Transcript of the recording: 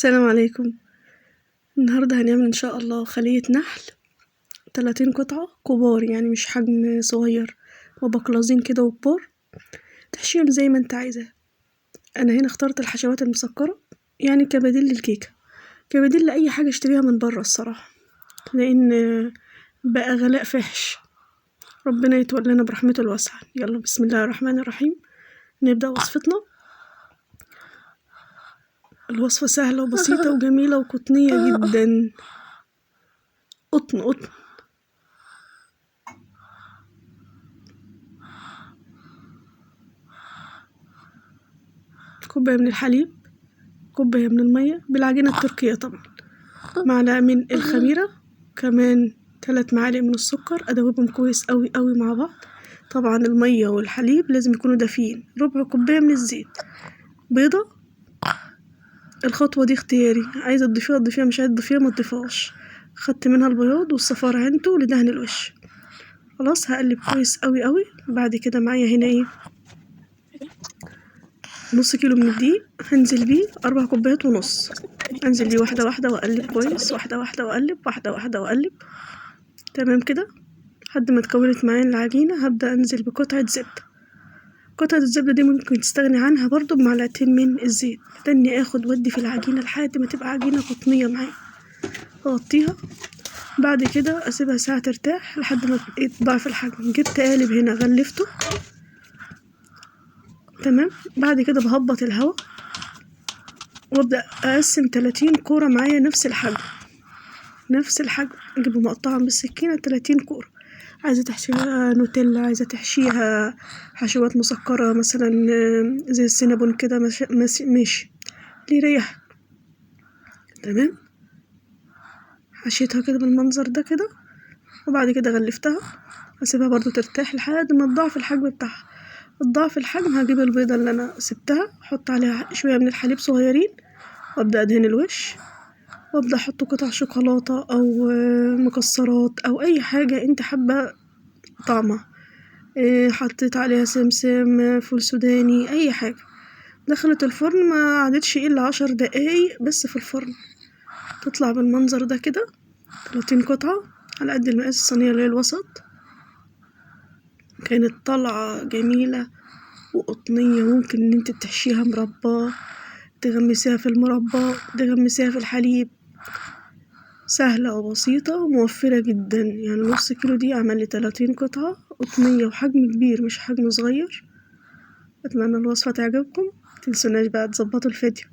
السلام عليكم. النهاردة هنعمل ان شاء الله خلية نحل 30 قطعة كبار، يعني مش حجم صغير، وبقلازين كده وكبار، تحشيهم زي ما انت عايزة. انا هنا اخترت الحشوات المسكرة، يعني كبديل للكيكة، كبديل لأي حاجة اشتريها من برا الصراحة، لان بقى غلاء فاحش. ربنا يتولانا برحمته الواسعة. يلا بسم الله الرحمن الرحيم، نبدأ وصفتنا. الوصفة سهلة وبسيطة وجميلة وقطنية جدا. قطن كوباية من الحليب، كوباية من المية بالعجينة التركية طبعا، معلقة من الخميرة، كمان 3 معالق من السكر، ادوبهم كويس قوي قوي مع بعض. طبعا المية والحليب لازم يكونوا دافيين. ربع كوباية من الزيت، بيضة. الخطوة دي اختياري، عايزة تضيفيها تضيفيها، مش عايزة تضيفيها ما تضيفهاش. خدت منها البياض والصفار عينته لدهن الوش. خلاص هقلب كويس قوي قوي. بعد كده معايا هنا ايه، نص كيلو من الدقيق، هنزل بيه 4 كوبايات ونص. انزل بيه واحدة واحدة واقلب كويس، واحدة واحدة واقلب، واحدة واحدة واقلب. تمام كده لحد ما اتكونت معايا العجينة. هبدأ انزل بقطعة زبدة. قطعة الزبدة دي ممكن تستغني عنها برضو بمعلقتين من الزيت. تاني اخد ودي في العجينة لحد ما تبقى عجينة قطنية معايا. اغطيها، بعد كده اسيبها ساعة ترتاح لحد ما تضاعف الحجم. جبت قالب هنا غلفته. تمام. بعد كده بهبط الهواء وابدأ اقسم 30 كورة معايا نفس الحجم. اجيبه مقطعة بالسكينة 30 كورة. عايزة تحشيها نوتيلا، عايزة تحشيها حشوات مسكرة مثلا زي السينابون كده، ماشي اللي يريحك. تمام. حشيتها كده بالمنظر ده كده، وبعد كده غلفتها. هسيبها برضو ترتاح لحد ما تضاعف الحجم بتاعها. تضاعف الحجم هجيب البيضة اللي انا سبتها، احط عليها شوية من الحليب صغيرين، وابدأ ادهن الوش، وابدأ احط قطع شوكولاتة او مكسرات او اي حاجة انت حابة طعمها. حطيت عليها سمسم، فول سوداني، اي حاجة. دخلت الفرن ما عادتش الا 10 دقايق بس في الفرن. تطلع بالمنظر ده كده 30 قطعة على قد المقاس الصينية اللي هي الوسط. كانت طالعة جميلة وقطنية. ممكن ان انت تحشيها مربى، تغمسيها في المربى، تغمسيها في الحليب. سهلة وبسيطة وموفرة جدا. يعني نص كيلو دي عمل لي 30 قطعة قطنية وحجم كبير مش حجم صغير. اتمنى الوصفة تعجبكم. متنسوناش بقى تظبطوا الفيديو.